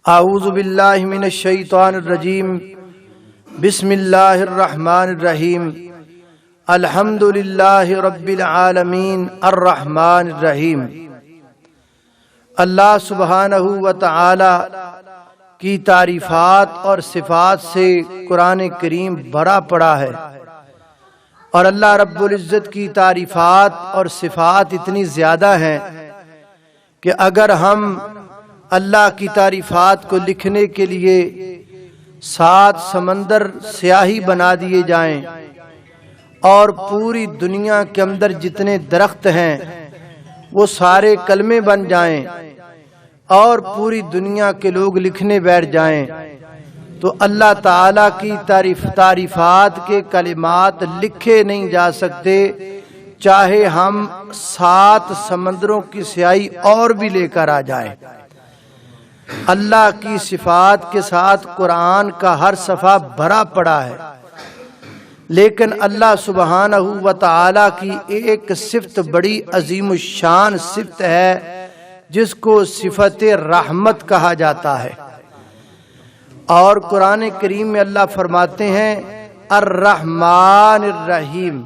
اعوذ باللہ من الشیطان الرجیم بسم اللہ الرحمن الرحیم الحمد للہ رب العالمین الرحمن الرحیم۔ اللہ سبحانہ و تعالی کی تعریفات اور صفات سے قرآن کریم بھرا پڑا ہے، اور اللہ رب العزت کی تعریفات اور صفات اتنی زیادہ ہیں کہ اگر ہم اللہ کی تعریفات کو لکھنے کے لیے 7 سمندر سیاہی بنا دیے جائیں اور پوری دنیا کے اندر جتنے درخت ہیں وہ سارے کلمے بن جائیں اور پوری دنیا کے لوگ لکھنے بیٹھ جائیں تو اللہ تعالیٰ کی تعریفات کے کلمات لکھے نہیں جا سکتے، چاہے ہم 7 سمندروں کی سیاہی اور بھی لے کر آ جائیں۔ اللہ کی صفات کے ساتھ قرآن کا ہر صفحہ بھرا پڑا ہے، لیکن اللہ سبحانہ و تعالی کی ایک صفت بڑی عظیم الشان صفت ہے جس کو صفت رحمت کہا جاتا ہے۔ اور قرآن کریم میں اللہ فرماتے ہیں الرحمن الرحیم،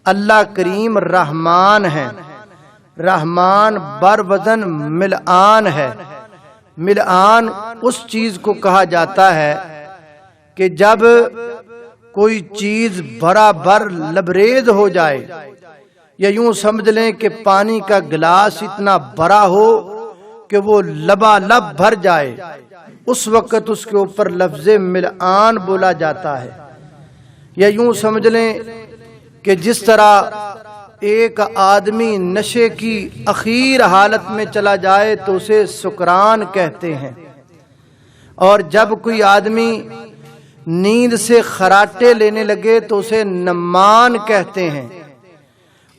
اللہ کریم رحمان ہے۔ رحمان بر وزن ملعان ہے۔ ملعان اس چیز کو کہا جاتا ہے کہ جب کوئی چیز برابر لبریز ہو جائے، یا یوں سمجھ لیں کہ پانی کا گلاس اتنا بڑا ہو کہ وہ لبالب بھر جائے، اس وقت اس کے اوپر لفظ ملعان بولا جاتا ہے۔ یا یوں سمجھ لیں کہ جس طرح ایک آدمی نشے کی اخیر حالت میں چلا جائے تو اسے سکران کہتے ہیں، اور جب کوئی آدمی نیند سے خراٹے لینے لگے تو اسے نمان کہتے ہیں،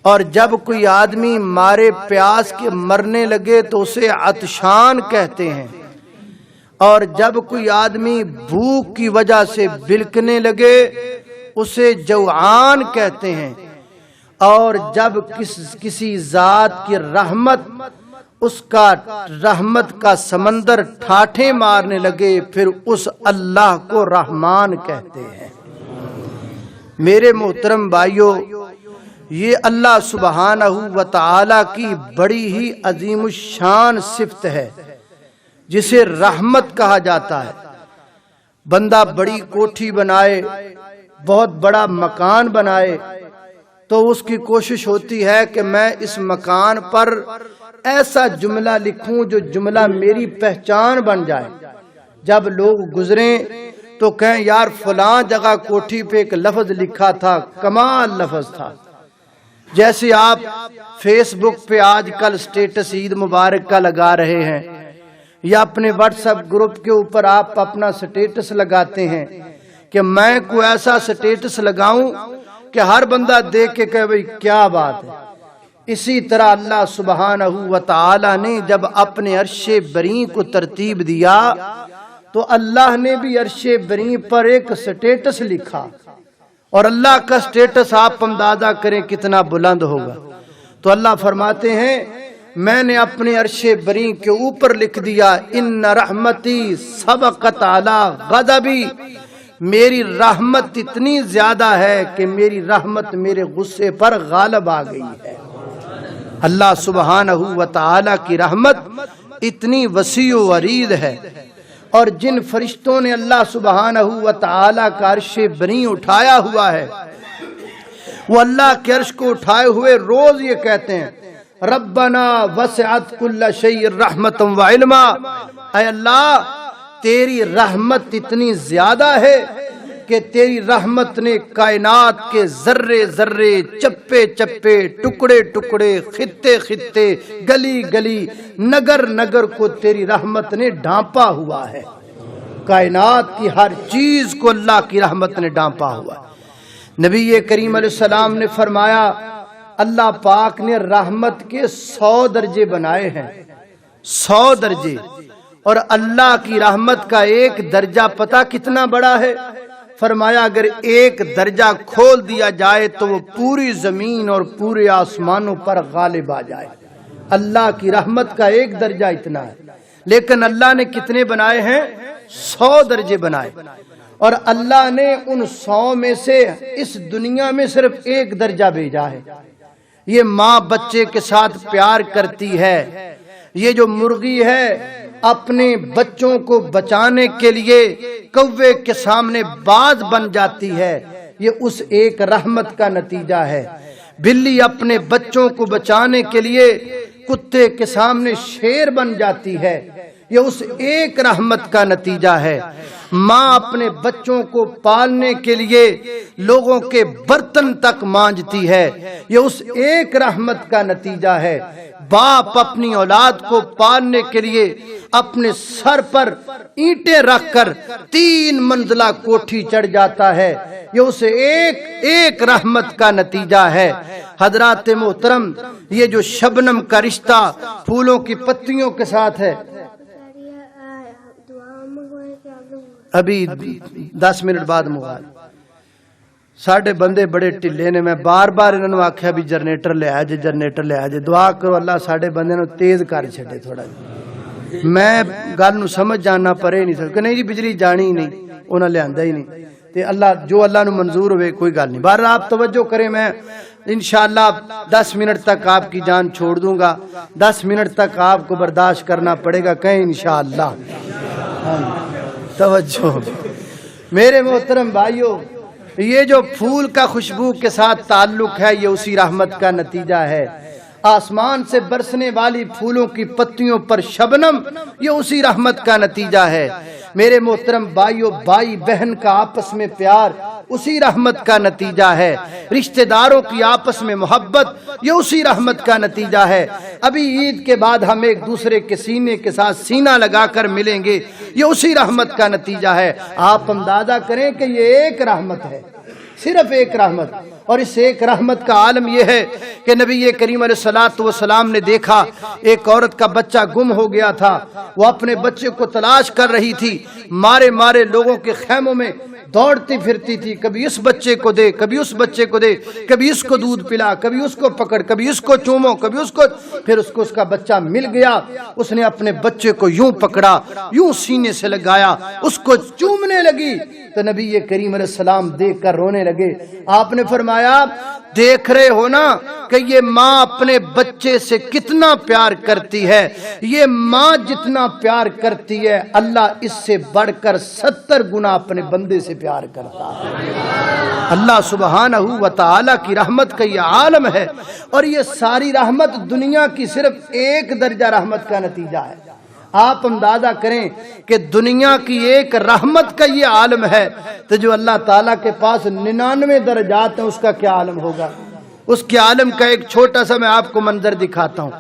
اور جب کوئی آدمی مارے پیاس کے مرنے لگے تو اسے عطشان کہتے ہیں، اور جب کوئی آدمی بھوک کی وجہ سے بلکنے لگے اسے جوعان کہتے ہیں، اور جب کسی ذات کی رحمت اس کا رحمت کا سمندر ٹھاٹھے مارنے لگے پھر اس اللہ کو رحمان کہتے ہیں۔ میرے محترم بھائیو، یہ اللہ سبحانہ و تعالی کی بڑی ہی عظیم الشان صفت ہے جسے رحمت کہا جاتا ہے۔ بندہ بڑی کوٹھی بنائے، بہت بڑا مکان بنائے تو اس کی کوشش ہوتی ہے کہ میں اس مکان پر ایسا جملہ لکھوں جو جملہ میری پہچان بن جائے، جب لوگ گزریں تو کہیں یار فلاں جگہ کوٹھی پہ ایک لفظ لکھا تھا، کمال لفظ تھا۔ جیسے آپ فیس بک پہ آج کل سٹیٹس عید مبارک کا لگا رہے ہیں، یا اپنے واٹس ایپ گروپ کے اوپر آپ اپنا سٹیٹس لگاتے ہیں کہ میں کوئی ایسا سٹیٹس لگاؤں کہ ہر بندہ دیکھ کے کہے بھئی کیا بات ہے۔ اسی طرح اللہ سبحانہ و تعالی نے جب اپنے عرش بری کو ترتیب دیا تو اللہ نے بھی عرش بری پر ایک سٹیٹس لکھا، اور اللہ کا سٹیٹس آپ اندازہ کریں کتنا بلند ہوگا۔ تو اللہ فرماتے ہیں میں نے اپنے عرش بری کے اوپر لکھ دیا ان رحمتی سبقت علی غضبی، میری رحمت اتنی زیادہ ہے کہ میری رحمت میرے غصے پر غالب آ گئی ہے۔ اللہ سبحانہ و تعالی کی رحمت اتنی وسیع و عریض ہے، اور جن فرشتوں نے اللہ سبحانہ و تعالی کا عرش بری اٹھایا ہوا ہے وہ اللہ کے عرش کو اٹھائے ہوئے روز یہ کہتے ہیں ربنا وسعت کل شیء رحمتا وعلما، اے اللہ تیری رحمت اتنی زیادہ ہے کہ تیری رحمت نے کائنات کے ذرے ذرے، چپے چپے، ٹکڑے ٹکڑے، خطے خطے، گلی گلی، نگر نگر کو تیری رحمت نے ڈھانپا ہوا ہے۔ کائنات کی ہر چیز کو اللہ کی رحمت نے ڈھانپا ہوا ہے۔ نبی کریم علیہ السلام نے فرمایا اللہ پاک نے رحمت کے 100 درجے بنائے ہیں، 100 درجے، اور اللہ کی رحمت کا ایک درجہ پتہ کتنا بڑا ہے؟ فرمایا اگر ایک درجہ کھول دیا جائے تو وہ پوری زمین اور پورے آسمانوں پر غالب آ جائے۔ اللہ کی رحمت کا ایک درجہ اتنا ہے، لیکن اللہ نے کتنے بنائے ہیں؟ 100 درجے بنائے، اور اللہ نے ان 100 میں سے اس دنیا میں صرف ایک درجہ بھیجا ہے۔ یہ ماں بچے کے ساتھ پیار کرتی ہے، یہ جو مرغی ہے اپنے بچوں کو بچانے کے لیے کوے کے سامنے باز بن جاتی ہے، یہ اس ایک رحمت کا نتیجہ ہے۔ بلی اپنے بچوں کو بچانے کے لیے کتے کے سامنے شیر بن جاتی ہے، یہ اس ایک رحمت کا نتیجہ ہے۔ ماں اپنے بچوں کو پالنے کے لیے لوگوں کے برتن تک مانجتی ہے، یہ اس ایک رحمت کا نتیجہ ہے۔ باپ اپنی اولاد کو پالنے کے لیے اپنے سر پر اینٹیں رکھ کر 3 منزلہ کوٹھی چڑھ جاتا ہے، یہ اس ایک رحمت کا نتیجہ ہے۔ حضرات محترم، یہ جو شبنم کا رشتہ پھولوں کی پتیوں کے ساتھ ہے، ابھی 10 منٹ بعد موبائل ساڈے بندے بڑے ٹھلے نے، میں بار بار انہوں نے آخیا بھی جنریٹر لے آ جے، جنریٹر لے آ جے، دعا کرو اللہ ساڈے بندے نو تیز کر چھڈے تھوڑا جی۔ میں گل نو سمجھ جانا پرے نہیں سکتا کہ نہیں جی بجلی جانی ہی نہیں، انہاں لیا ہی نہیں، تے اللہ جو اللہ نو منظور ہوئے کوئی گل نہیں۔ بہرحال آپ توجہ کریں، میں انشاءاللہ 10 منٹ تک آپ کی جان چھوڑ دوں گا، 10 منٹ تک آپ کو برداشت کرنا پڑے گا، کہیں انشاءاللہ۔ توجہ میرے محترم بھائیوں، یہ جو پھول کا خوشبو کے ساتھ تعلق ہے، یہ اسی رحمت کا نتیجہ ہے۔ آسمان سے برسنے والی پھولوں کی پتیوں پر شبنم، یہ اسی رحمت کا نتیجہ ہے۔ میرے محترم بھائیوں، بھائی بہن کا آپس میں پیار اسی رحمت کا نتیجہ ہے۔ رشتہ داروں کی آپس میں محبت، یہ اسی رحمت کا نتیجہ ہے۔ ابھی عید کے بعد ہم ایک دوسرے کے سینے کے ساتھ سینہ لگا کر ملیں گے، یہ اسی رحمت کا نتیجہ ہے۔ آپ اندازہ کریں کہ یہ ایک رحمت ہے، صرف ایک رحمت، اور اس ایک رحمت کا عالم یہ ہے کہ نبی کریم علیہ الصلوۃ والسلام نے دیکھا ایک عورت کا بچہ گم ہو گیا تھا، وہ اپنے بچے کو تلاش کر رہی تھی، مارے مارے لوگوں کے خیموں میں دوڑتی پھرتی تھی، کبھی اس بچے کو دے، کبھی اس بچے کو دے، کبھی اس کو دودھ پلا، کبھی اس کو پکڑ، کبھی اس کو چومو، کبھی اس کو، پھر اس کو اس کا بچہ مل گیا۔ اس نے اپنے بچے کو یوں پکڑا، یوں سینے سے لگایا، اس کو چومنے لگی تو نبی کریم علیہ السلام دیکھ کر رونے لگے۔ آپ نے فرمایا دیکھ رہے ہو نا کہ یہ ماں اپنے بچے سے کتنا پیار کرتی ہے، یہ ماں جتنا پیار کرتی ہے اللہ اس سے بڑھ کر 70 گنا اپنے بندے سے پیار کرتا ہے۔ اللہ سبحانہ و تعالی کی رحمت کا یہ عالم ہے، اور یہ ساری رحمت دنیا کی صرف ایک درجہ رحمت کا نتیجہ ہے۔ آپ اندازہ کریں کہ دنیا کی ایک رحمت کا یہ عالم ہے، تو جو اللہ تعالیٰ کے پاس 99 درجات ہیں اس کا کیا عالم ہوگا؟ اس کے عالم کا ایک چھوٹا سا میں آپ کو منظر دکھاتا ہوں۔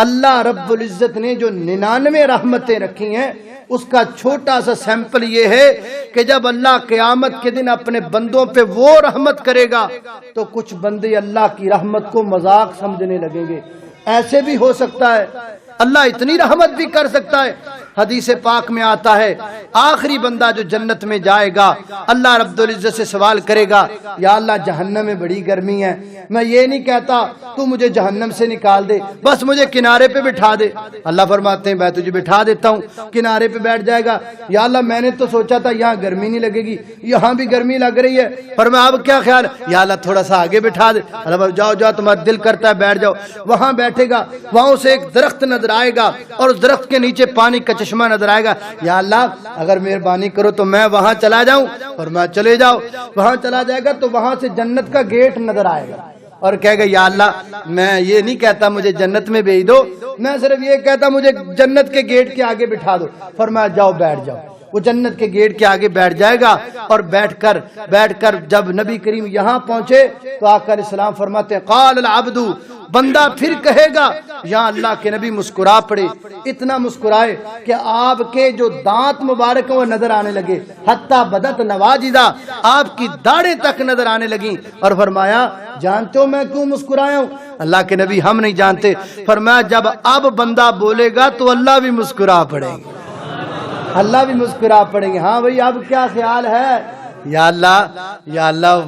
اللہ رب العزت نے جو 99 رحمتیں رکھی ہیں، اس کا چھوٹا سا سیمپل یہ ہے کہ جب اللہ قیامت کے دن اپنے بندوں پہ وہ رحمت کرے گا تو کچھ بندے اللہ کی رحمت کو مذاق سمجھنے لگیں گے۔ ایسے بھی ہو سکتا ہے، اللہ اتنی رحمت بھی کر سکتا ہے۔ حدیث پاک میں آتا ہے آخری بندہ جو جنت میں جائے گا، اللہ رب العزت سے سوال کرے گا، یا اللہ جہنم میں بڑی گرمی ہے، میں یہ نہیں کہتا تو مجھے جہنم سے نکال دے، بس مجھے کنارے پہ بٹھا دے۔ اللہ فرماتے ہیں میں تجھے بٹھا دیتا ہوں، کنارے پہ بیٹھ جائے گا۔ یا اللہ میں نے تو سوچا تھا یہاں گرمی نہیں لگے گی، یہاں بھی گرمی لگ رہی ہے، فرمایا اب کیا خیال ہے؟ یا اللہ تھوڑا سا آگے بٹھا دے۔ اللہ جاؤ جاؤ تمہارا دل کرتا ہے بیٹھ جاؤ۔ وہاں بیٹھے گا، وہاں سے ایک درخت نظر آئے گا اور اس درخت کے نیچے پانی کا چشمہ نظر آئے گا۔ یا اللہ اگر مہربانی کرو تو میں وہاں چلا جاؤں، اور میں چلے جاؤ۔ وہاں چلا جائے گا تو وہاں سے جنت کا گیٹ نظر آئے گا اور کہے گا یا اللہ میں یہ نہیں کہتا مجھے جنت میں بھیج دو، میں صرف یہ کہتا مجھے جنت کے گیٹ کے آگے بٹھا دو۔ فرمایا جاؤ بیٹھ جاؤ۔ وہ جنت کے گیٹ کے آگے بیٹھ جائے گا، اور بیٹھ کر جب نبی کریم یہاں پہنچے تو آقا علیہ السلام فرماتے ہیں قال العبد، بندہ پھر کہے گا، یا اللہ کے نبی مسکرا پڑے، اتنا مسکرائے کہ آپ کے جو دانت مبارک وہ نظر آنے لگے، حتی بدت نواجدہ، آپ کی داڑھیں تک نظر آنے لگیں، اور فرمایا جانتے ہو میں کیوں مسکرایا ہوں؟ اللہ کے نبی ہم نہیں جانتے۔ فرمایا جب اب بندہ بولے گا تو اللہ بھی مسکرا پڑے گا، اللہ بھی مسکرا پڑیں گے۔ ہاں بھئی اب کیا خیال ہے؟ یا اللہ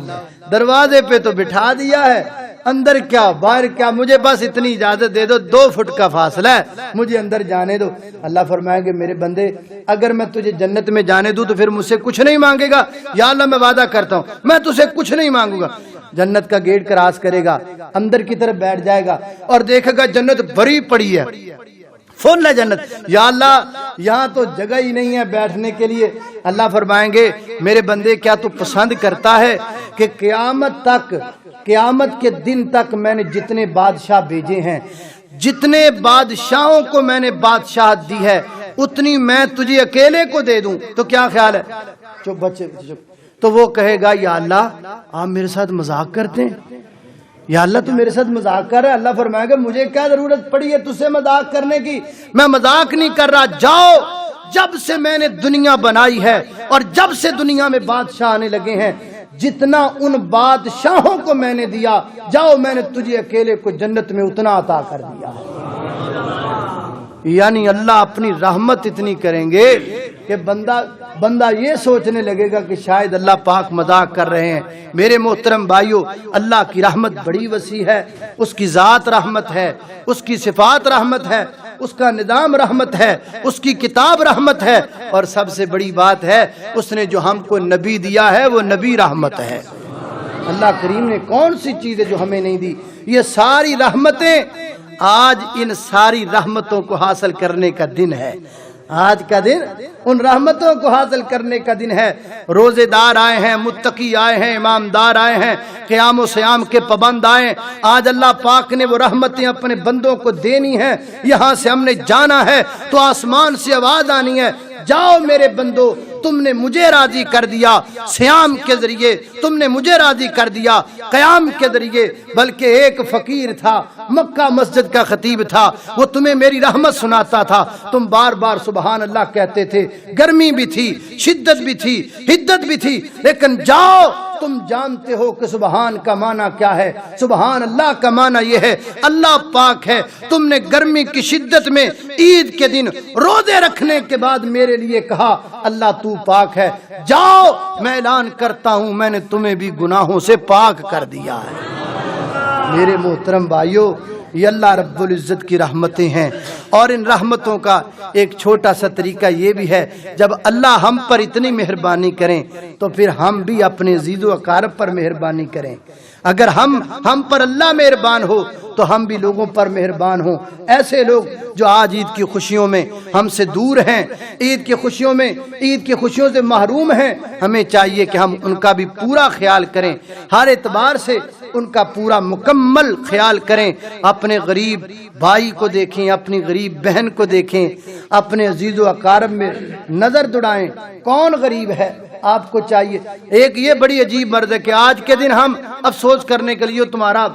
دروازے پہ تو بٹھا دیا ہے، اندر کیا باہر کیا، مجھے بس اتنی اجازت دے دو، 2 فٹ کا فاصلہ ہے، مجھے اندر جانے دو۔ اللہ فرمائے گے میرے بندے اگر میں تجھے جنت میں جانے دوں تو پھر مجھ سے کچھ نہیں مانگے گا؟ یا اللہ میں وعدہ کرتا ہوں میں تجھے کچھ نہیں مانگوں گا۔ جنت کا گیٹ کراس کرے گا، اندر کی طرف بیٹھ جائے گا اور دیکھے گا جنت بھری پڑی ہے، فل ہے جنت۔ یا اللہ یہاں تو جگہ ہی نہیں ہے بیٹھنے کے لیے۔ اللہ فرمائیں گے میرے بندے کیا تو پسند کرتا ہے کہ قیامت کے دن تک میں نے جتنے بادشاہ بھیجے ہیں، جتنے بادشاہوں کو میں نے بادشاہت دی ہے اتنی میں تجھے اکیلے کو دے دوں تو کیا خیال ہے؟ چپ بچے چپ۔ تو وہ کہے گا یا اللہ آپ میرے ساتھ مذاق کرتے ہیں، یا اللہ تو میرے ساتھ مذاق کر رہا ہے۔ اللہ فرمائے گا مجھے کیا ضرورت پڑی ہے تجھ سے مذاق کرنے کی، میں مذاق نہیں کر رہا۔ جاؤ، جب سے میں نے دنیا بنائی ہے اور جب سے دنیا میں بادشاہ آنے لگے ہیں، جتنا ان بادشاہوں کو میں نے دیا، جاؤ میں نے تجھے اکیلے کو جنت میں اتنا عطا کر دیا۔ یعنی اللہ اپنی رحمت اتنی کریں گے کہ بندہ یہ سوچنے لگے گا کہ شاید اللہ پاک مذاق کر رہے ہیں۔ میرے محترم بھائیو، اللہ کی رحمت بڑی وسیع ہے، اس کی ذات رحمت ہے، اس کی صفات رحمت ہے، اس کا نظام رحمت ہے، اس کی کتاب رحمت ہے، اور سب سے بڑی بات ہے اس نے جو ہم کو نبی دیا ہے وہ نبی رحمت ہے۔ اللہ کریم نے کون سی چیزیں جو ہمیں نہیں دی، یہ ساری رحمتیں۔ آج ان ساری رحمتوں کو حاصل کرنے کا دن ہے، آج کا دن ان رحمتوں کو حاصل کرنے کا دن ہے۔ روزے دار آئے ہیں، متقی آئے ہیں، امامدار آئے ہیں، قیام و سیام کے پابند آئے۔ آج اللہ پاک نے وہ رحمتیں اپنے بندوں کو دینی ہیں۔ یہاں سے ہم نے جانا ہے تو آسمان سے آواز آنی ہے، جاؤ میرے بندو تم نے مجھے راضی کر دیا، سیام کے ذریعے تم نے مجھے راضی کر دیا، قیام کے ذریعے۔ بلکہ ایک فقیر تھا، مکہ مسجد کا خطیب تھا، وہ تمہیں میری رحمت سناتا تھا، تم بار بار سبحان اللہ کہتے تھے، گرمی بھی تھی، شدت بھی تھی، حدت بھی تھی، لیکن جاؤ تم جانتے ہو کہ سبحان کا معنی کیا ہے، سبحان اللہ کا معنی یہ ہے اللہ پاک ہے۔ تم نے گرمی کی شدت میں عید کے دن روزے رکھنے کے بعد میرے لیے کہا اللہ تو پاک ہے، جاؤ میں اعلان کرتا ہوں میں نے تمہیں بھی گناہوں سے پاک کر دیا ہے۔ میرے محترم بھائیو، یہ اللہ رب العزت کی رحمتیں ہیں، اور ان رحمتوں کا ایک چھوٹا سا طریقہ یہ بھی ہے، جب اللہ ہم پر اتنی مہربانی کریں تو پھر ہم بھی اپنے عزیز و اقارب پر مہربانی کریں۔ اگر ہم پر اللہ مہربان ہو تو ہم بھی لوگوں پر مہربان ہوں۔ ایسے لوگ جو آج عید کی خوشیوں میں ہم سے دور ہیں، عید کی خوشیوں سے محروم ہیں، ہمیں چاہیے کہ ہم ان کا بھی پورا خیال کریں، ہر اعتبار سے ان کا پورا مکمل خیال کریں۔ اپنے غریب بھائی کو دیکھیں، اپنی غریب بہن کو دیکھیں، اپنے عزیز و اقارب میں نظر دوڑائیں، کون غریب ہے آپ کو چاہیے۔ ایک یہ بڑی عجیب مرض ہے کہ آج کے دن ہم افسوس کرنے کے لیے، تمہارا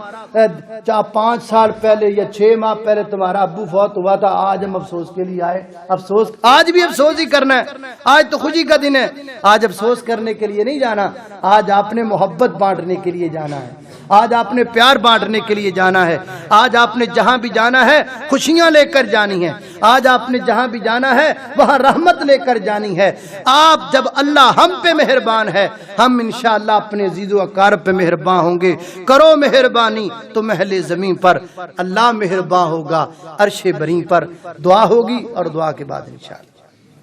5 سال پہلے یا 6 ماہ پہلے تمہارا ابو فوت ہوا تھا، آج ہم افسوس کے لیے آئے۔ افسوس آج بھی افسوس ہی کرنا ہے، آج تو خوشی کا دن ہے، آج افسوس کرنے کے لیے نہیں جانا، آج آپ نے محبت بانٹنے کے لیے جانا ہے، آج آپ نے پیار بانٹنے کے لیے جانا ہے، آج آپ نے جہاں بھی جانا ہے خوشیاں لے کر جانی ہے، آج آپ نے جہاں بھی جانا ہے وہاں رحمت لے کر جانی ہے۔ آپ جب اللہ ہم پہ مہربان ہے، ہم انشاءاللہ اپنے عزیز و اقارب پہ مہربان ہوں گے۔ کرو مہربانی تو محل زمین پر اللہ مہربان ہوگا، عرش بری پر۔ دعا ہوگی اور دعا کے بعد انشاءاللہ